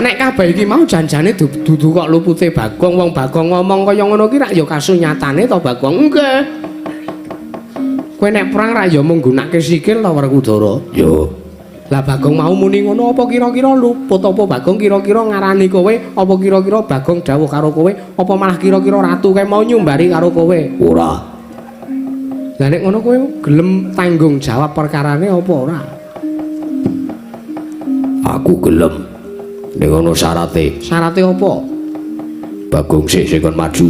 nek kabeh iki mau janjane dudu kok lupute Bagong, wong Bagong ngomong kaya ngono ki rak ya kasunyatane to Bagong. Nggih. Kowe nek perang rak ya mung gunakake sikil to Werkudara. Yo. Lah Bagong mau muni ngono apa kira-kira luput apa Bagong kira-kira ngarani kowe apa kira-kira Bagong dawuh karo kowe apa malah kira-kira ratu kae mau nyumbari karo kowe? Ora. Lah nek ngono kowe gelem tanggung jawab perkarane apa ora? Aku gelem. Ning ono syarate. Syarate apa? Bagong sik kon maju.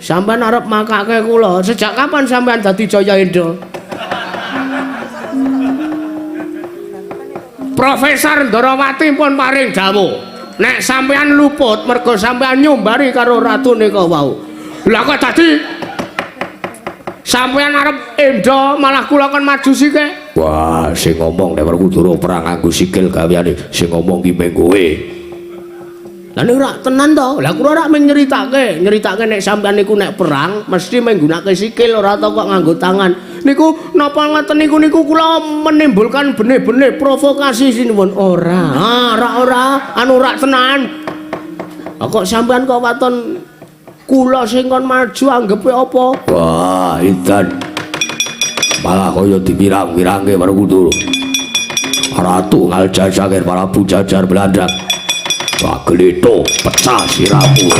Sampeyan arep makake kula. Sejak kapan sampeyan dadi Jaya Indra? Profesor Ndrawati pun paring dawuh, nek sampeyan luput mergo sampeyan nyumbari karo ratu nika wau. Lah kok dadi sampeyan arep Indra malah kula kon maju sike? Wah, sing ngomong nek Werkudara perang nganggo sikil gaweane, sing ngomong ki meng kowe. Lah nek ora tenan to, lah kula ora mung nyeritake nek sampeyan niku nek perang mesti menggunakake sikil ora to kok nganggo tangan. Niku napa ngoten niku kula menimbulkan benih-benih provokasi sinuwun. Ora, anu ora tenan. Kok sampeyan kok waton kula sing kon maju anggepe apa? Wah, Idan. Malah kaya dipirang-pirange Werkudara. Ratu Ngaljajake para bujajar Belanda. Wah, gelito pecah siramu.